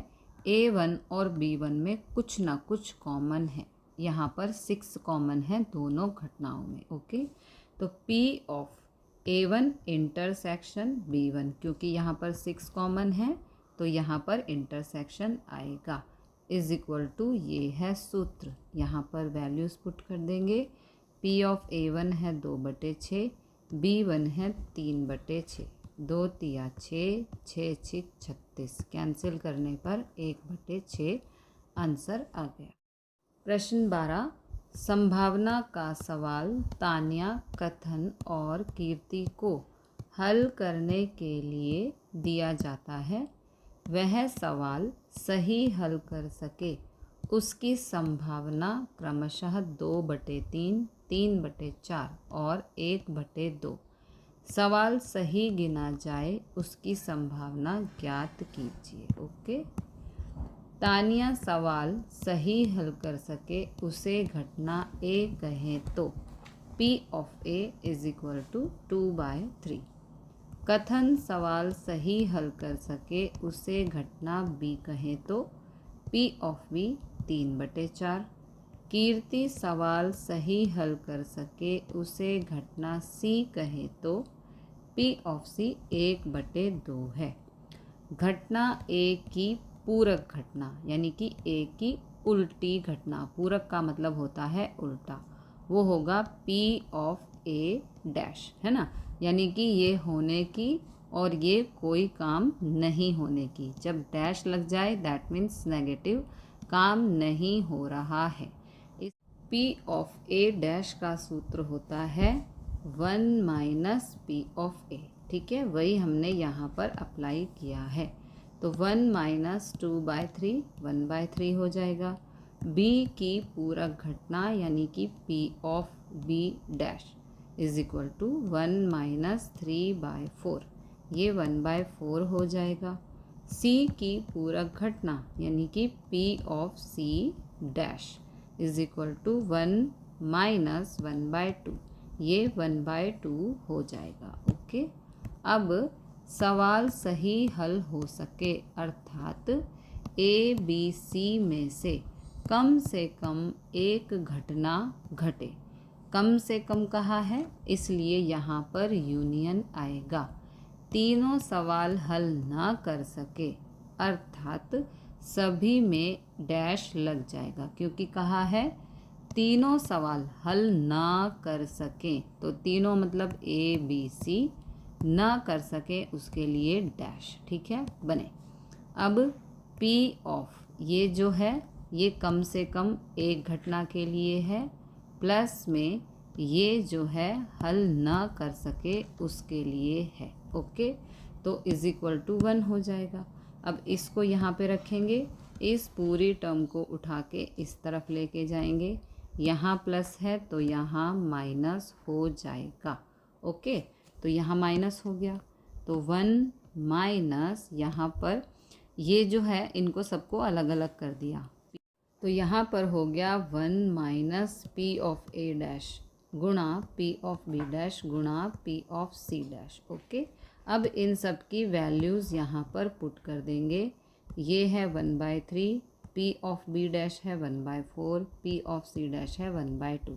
A1 और B1 में कुछ ना कुछ कॉमन है। यहाँ पर 6 कॉमन है दोनों घटनाओं में। ओके, तो P of A1 intersection B1, क्योंकि यहाँ पर 6 कॉमन है तो यहाँ पर इंटरसेक्शन आएगा, इज इक्वल टू ये है सूत्र। यहाँ पर वैल्यूज़ पुट कर देंगे। P ऑफ A1 है 2/6, B1 है 3/6, 2 तिया 6, 6 6 36, कैंसिल करने पर 1/6 आंसर आ गया। प्रश्न 12, संभावना का सवाल तान्या, कथन और कीर्ति को हल करने के लिए दिया जाता है। वह सवाल सही हल कर सके उसकी संभावना क्रमशः 2/3, 3/4 और 1/2। सवाल सही गिना जाए उसकी संभावना ज्ञात कीजिए। ओके, तानिया सवाल सही हल कर सके उसे घटना A कहें तो P of A is equal to 2/3। कथन सवाल सही हल कर सके उसे घटना बी कहें तो P ऑफ B 3/4। कीर्ति सवाल सही हल कर सके उसे घटना C कहें तो P ऑफ C 1/2 है। घटना A की पूरक घटना यानी कि A की उल्टी घटना, पूरक का मतलब होता है उल्टा, वो होगा P ऑफ A डैश, है ना, यानी कि ये होने की और ये कोई काम नहीं होने की। जब डैश लग जाए दैट मीन्स नेगेटिव, काम नहीं हो रहा है। इस P ऑफ A डैश का सूत्र होता है 1 - P ऑफ A। ठीक है, वही हमने यहाँ पर अप्लाई किया है। तो 1 - 2/3 1/3 हो जाएगा। B की पूरक घटना यानी कि P of B dash is equal to 1 - 3/4, ये 1/4 हो जाएगा। C की पूरक घटना यानी कि P of C dash is equal to 1 - 1/2, ये 1/2 हो जाएगा। ओके, अब सवाल सही हल हो सके अर्थात ABC में से कम एक घटना घटे। कम से कम कहा है इसलिए यहाँ पर यूनियन आएगा। तीनों सवाल हल ना कर सके अर्थात सभी में डैश लग जाएगा, क्योंकि कहा है तीनों सवाल हल ना कर सकें, तो तीनों मतलब ABC ना कर सके उसके लिए डैश। ठीक है, बने। अब P ऑफ ये जो है ये कम से कम एक घटना के लिए है, प्लस में ये जो है हल ना कर सके उसके लिए है। ओके, तो इज इक्वल टू 1 हो जाएगा। अब इसको यहाँ पे रखेंगे, इस पूरी टर्म को उठा के इस तरफ लेके जाएंगे, यहाँ प्लस है तो यहाँ माइनस हो जाएगा। ओके, तो यहाँ माइनस हो गया, तो 1 माइनस यहाँ पर ये जो है इनको सबको अलग अलग कर दिया, तो यहाँ पर हो गया 1 minus P of A dash गुणा P ऑफ B डैश गुणा P of C dash. Okay, अब इन सब की वैल्यूज़ यहाँ पर पुट कर देंगे। ये है 1/3, P ऑफ B डैश है 1/4, P ऑफ C डैश है 1/2।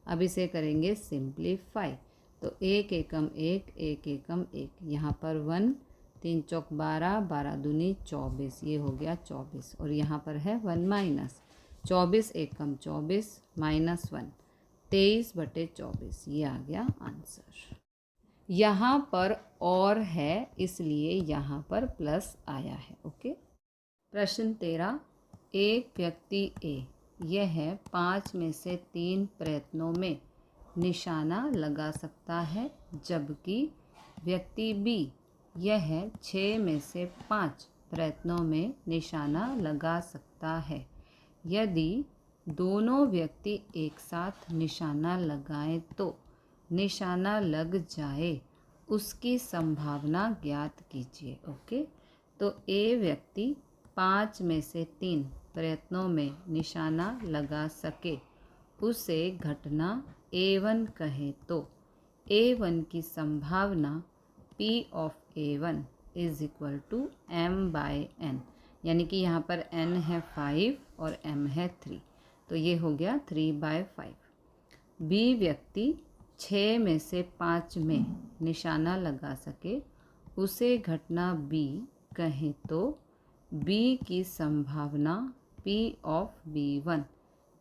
अब इसे करेंगे सिंप्लीफाई, तो 1 एकम 1 1 एकम 1, यहाँ पर 1 3 चौक 12 12 दूनी 24, ये हो गया 24, और यहाँ पर है 1 माइनस 24 एकम 24 माइनस 1 23/24, ये आ गया आंसर। यहाँ पर और है इसलिए यहाँ पर प्लस आया है। ओके, प्रश्न 13, एक व्यक्ति A यह 5 में से 3 प्रयत्नों में निशाना लगा सकता है, जबकि व्यक्ति B यह 6 में से 5 प्रयत्नों में निशाना लगा सकता है। यदि दोनों व्यक्ति एक साथ निशाना लगाएं तो निशाना लग जाए उसकी संभावना ज्ञात कीजिए। ओके, तो A व्यक्ति 5 में से 3 प्रयत्नों में निशाना लगा सके उसे घटना A1 कहें तो A1 की संभावना P of A1 is equal to m/n, यानी कि यहाँ पर n है 5 और m है 3, तो ये हो गया 3/5। B व्यक्ति 6 में से 5 में निशाना लगा सके उसे घटना B कहें तो B की संभावना P of B1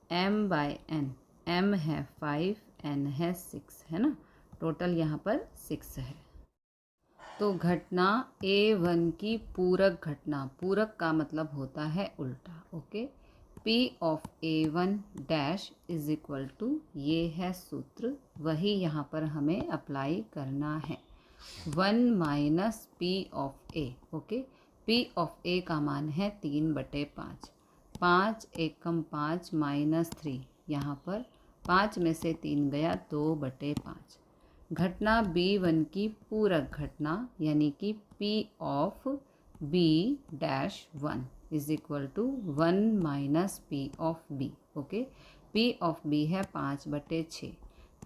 m/n, m है 5 n है 6, है ना, टोटल यहाँ पर 6 है। तो घटना A1 की पूरक घटना, पूरक का मतलब होता है उल्टा। Okay, P of A1 dash is equal to, ये है सूत्र, वही यहाँ पर हमें अप्लाई करना है, 1 minus P of A। Okay, P of A का मान है 3/5, 5 एकम 5 माइनस 3, यहाँ पर 5 में से 3 गया 2/5। घटना B1 की पूरक घटना यानी कि P of B dash 1 is equal to 1 minus P of B। Okay, P of B है 5/6,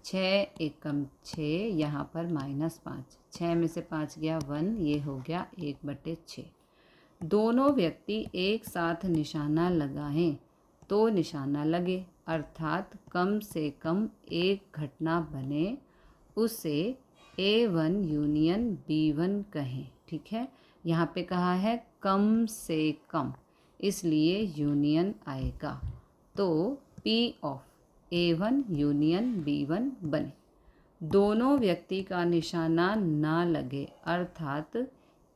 6 एकम 6, यहाँ पर -5, 6 में से 5 गया 1, ये हो गया 1/6। दोनों व्यक्ति एक साथ निशाना लगाएं तो निशाना लगे, अर्थात कम से कम एक घटना बने, उसे A1 यूनियन B1 कहें। ठीक है, यहाँ पे कहा है कम से कम, इसलिए यूनियन आएगा, तो P of A1 union B1 बने। दोनों व्यक्ति का निशाना ना लगे, अर्थात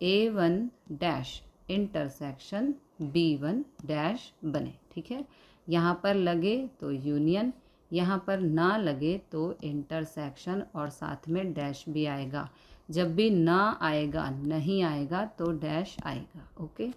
A1 dash intersection B1 dash बने। ठीक है, यहाँ पर लगे तो यूनियन, यहाँ पर ना लगे तो इंटरसेक्शन और साथ में डैश भी आएगा। जब भी ना आएगा, नहीं आएगा तो डैश आएगा। ओके,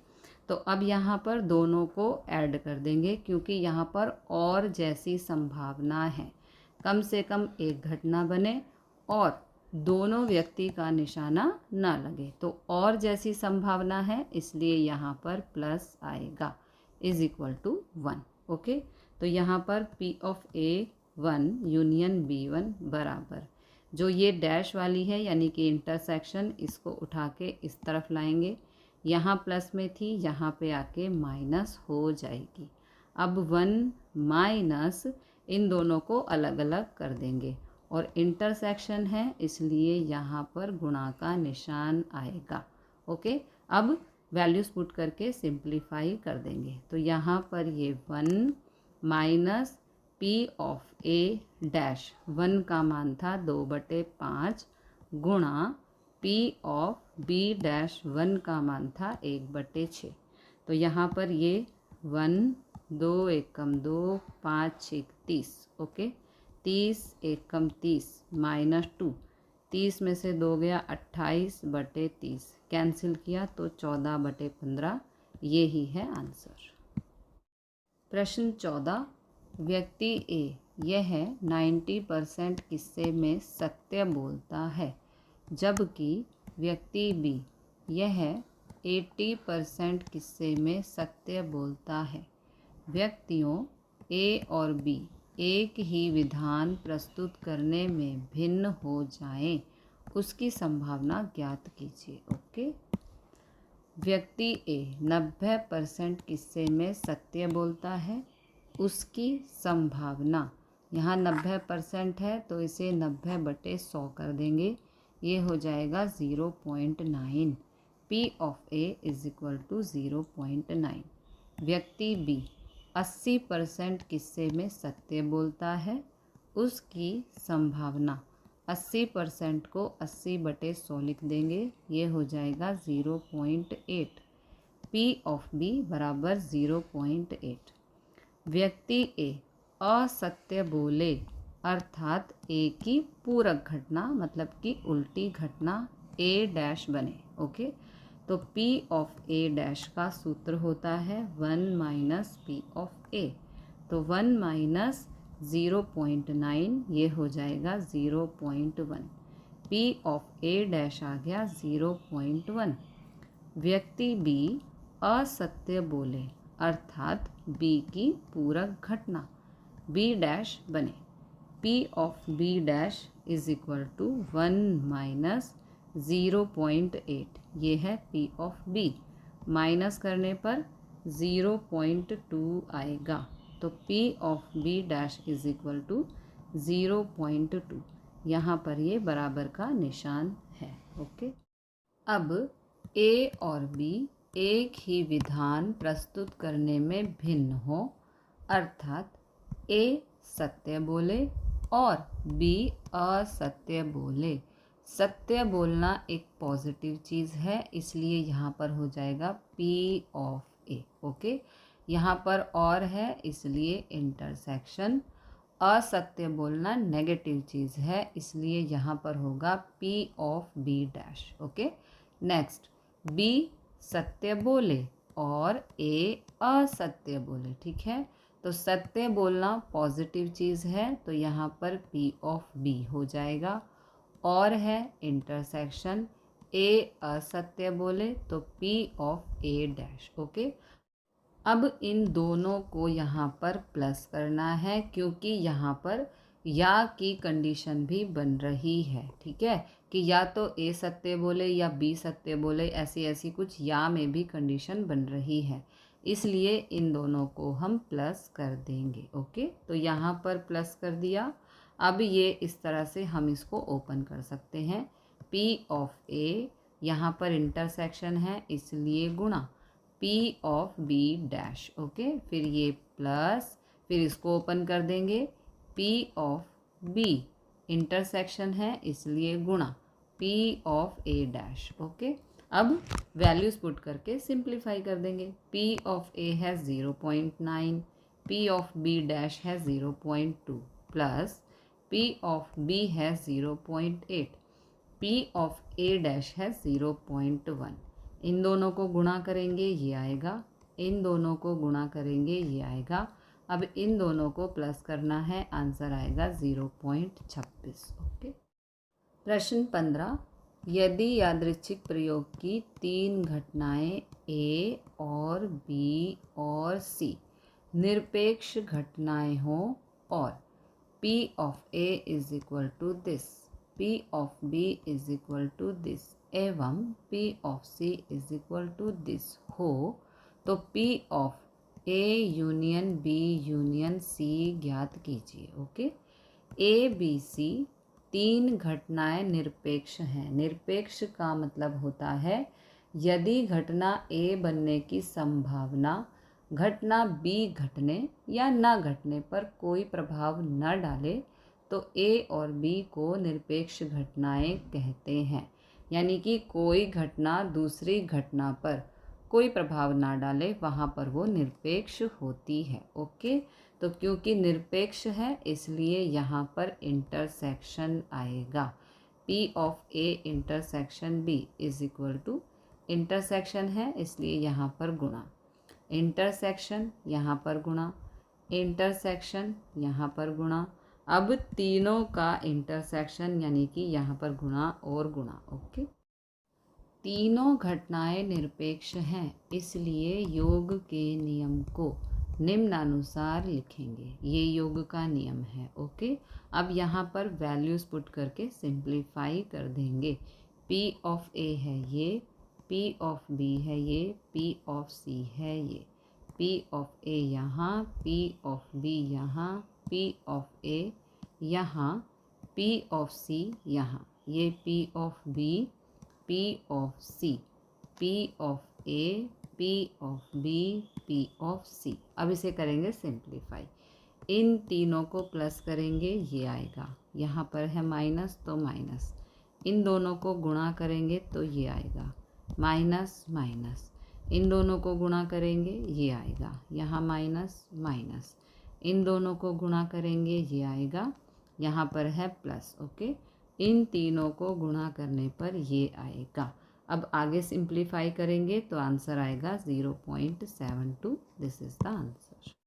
तो अब यहाँ पर दोनों को ऐड कर देंगे, क्योंकि यहाँ पर और जैसी संभावना है, कम से कम एक घटना बने और दोनों व्यक्ति का निशाना ना लगे, तो और जैसी संभावना है, इसलिए यहाँ पर प्लस आएगा इज इक्वल टू 1। ओके, तो यहाँ पर P of A1 union B1 बराबर, जो ये डैश वाली है यानी कि इंटरसेक्शन, इसको उठा के इस तरफ लाएंगे, यहाँ प्लस में थी, यहाँ पे आके माइनस हो जाएगी। अब 1 माइनस इन दोनों को अलग अलग कर देंगे, और इंटरसेक्शन है इसलिए यहाँ पर गुणा का निशान आएगा। ओके, अब वैल्यूज़ पुट करके सिंप्लीफाई कर देंगे, तो यहाँ पर ये 1 minus P of A dash, 1 का मान था 2/5 गुणा P ऑफ B डैश, 1 का मान था 1/6। तो यहाँ पर ये 1, 2 एकम 2, 5 6 30। ओके, 30 एकम 30 -2, 30 में से 2 गया 28/30, कैंसिल किया तो 14/15, ये ही है आंसर। प्रश्न 14, व्यक्ति A यह 90% किस्से में सत्य बोलता है, जबकि व्यक्ति B यह 80% किस्से में सत्य बोलता है। व्यक्तियों A और B एक ही विधान प्रस्तुत करने में भिन्न हो जाएं, उसकी संभावना ज्ञात कीजिए। ओके, व्यक्ति A 90% किस्से में सत्य बोलता है, उसकी संभावना, यहाँ 90% है तो इसे 90/100 कर देंगे, ये हो जाएगा 0.9। P of A is equal to 0.9। व्यक्ति B 80% किस्से में सत्य बोलता है, उसकी संभावना, 80% को 80/100 लिख देंगे, ये हो जाएगा 0.8। P ऑफ B बराबर 0.8। व्यक्ति A असत्य बोले, अर्थात A की पूरक घटना, मतलब कि उल्टी घटना A डैश बने। ओके, तो P ऑफ A डैश का सूत्र होता है 1 माइनस P ऑफ A, तो 1 माइनस 0.9, ये हो जाएगा 0.1। P ऑफ A डैश आ गया 0.1। व्यक्ति B असत्य बोले, अर्थात B की पूरक घटना B डैश बने। P of B dash is equal to 1 minus 0.8, ये है P ऑफ B, माइनस करने पर 0.2 आएगा, तो P of B dash is equal to 0.2, यहाँ पर ये बराबर का निशान है। ओके, अब A और B एक ही विधान प्रस्तुत करने में भिन्न हो, अर्थात A सत्य बोले और B असत्य बोले। सत्य बोलना एक पॉजिटिव चीज़ है, इसलिए यहाँ पर हो जाएगा P ऑफ A। ओके, यहाँ पर और है इसलिए इंटरसेक्शन। असत्य बोलना नेगेटिव चीज़ है, इसलिए यहाँ पर होगा P of B dash. Okay, next, B सत्य बोले और A असत्य बोले। ठीक है, तो सत्य बोलना पॉजिटिव चीज़ है, तो यहाँ पर P ऑफ B हो जाएगा, और है इंटरसेक्शन, A असत्य बोले तो P of A dash. Okay, अब इन दोनों को यहाँ पर प्लस करना है, क्योंकि यहाँ पर या की कंडीशन भी बन रही है, ठीक है, कि या तो ए सत्य बोले या बी सत्य बोले, ऐसी ऐसी कुछ या में भी कंडीशन बन रही है, इसलिए इन दोनों को हम प्लस कर देंगे। ओके, तो यहाँ पर प्लस कर दिया। अब ये इस तरह से हम इसको ओपन कर सकते हैं। P ऑफ A, यहाँ पर इंटरसेक्शन है इसलिए गुणा P of B dash. Okay, फिर ये प्लस, फिर इसको ओपन कर देंगे P ऑफ B, इंटरसेक्शन है इसलिए गुणा P of A dash. Okay, अब वैल्यूज पुट करके सिंप्लीफाई कर देंगे। P ऑफ A है 0.9, P ऑफ B डैश है 0.2 प्लस P ऑफ B है 0.8, P ऑफ A डैश है 0.1। इन दोनों को गुणा करेंगे ये आएगा, इन दोनों को गुणा करेंगे ये आएगा। अब इन दोनों को प्लस करना है, आंसर आएगा 0.26। ओके, प्रश्न 15, यदि यादृच्छिक प्रयोग की 3 घटनाएं A और B और C निरपेक्ष घटनाएं हों और P of A is equal to this, P of B is equal to this एवं P of C is equal to this हो, तो P of A union B union C ज्ञात कीजिए। ओके, A B C 3 घटनाएं निरपेक्ष हैं। निरपेक्ष का मतलब होता है यदि घटना A बनने की संभावना घटना B घटने या न घटने पर कोई प्रभाव न डाले तो A और B को निरपेक्ष घटनाएं कहते हैं। यानी कि कोई घटना दूसरी घटना पर कोई प्रभाव ना डाले, वहाँ पर वो निरपेक्ष होती है। ओके, तो क्योंकि निरपेक्ष है इसलिए यहाँ पर इंटरसेक्शन आएगा। P of A intersection B is equal to, intersection है इसलिए यहाँ पर गुणा, इंटरसेक्शन यहाँ पर गुणा, इंटरसेक्शन यहाँ पर गुणा। अब तीनों का इंटरसेक्शन यानी कि यहाँ पर गुणा और गुणा। ओके, तीनों घटनाएं निरपेक्ष हैं इसलिए योग के नियम को निम्नानुसार लिखेंगे। ये योग का नियम है। ओके, अब यहाँ पर वैल्यूज़ पुट करके सिंप्लीफाई कर देंगे। P ऑफ A है ये, P ऑफ B है ये, P ऑफ C है ये, P ऑफ A यहाँ, P ऑफ B यहाँ, P ऑफ A यहाँ, P ऑफ C यहाँ, ये P of B, P of C, P of A, P of B, P of C। अब इसे करेंगे सिंप्लीफाई। इन तीनों को प्लस करेंगे ये आएगा, यहाँ पर है माइनस तो माइनस, इन दोनों को गुणा करेंगे तो ये आएगा माइनस माइनस, इन दोनों को गुणा करेंगे ये आएगा, यहाँ माइनस माइनस, इन दोनों को गुणा करेंगे ये आएगा, यहाँ पर है प्लस। ओके, इन तीनों को गुणा करने पर ये आएगा। अब आगे सिंप्लीफाई करेंगे तो आंसर आएगा 0.72। This is the answer.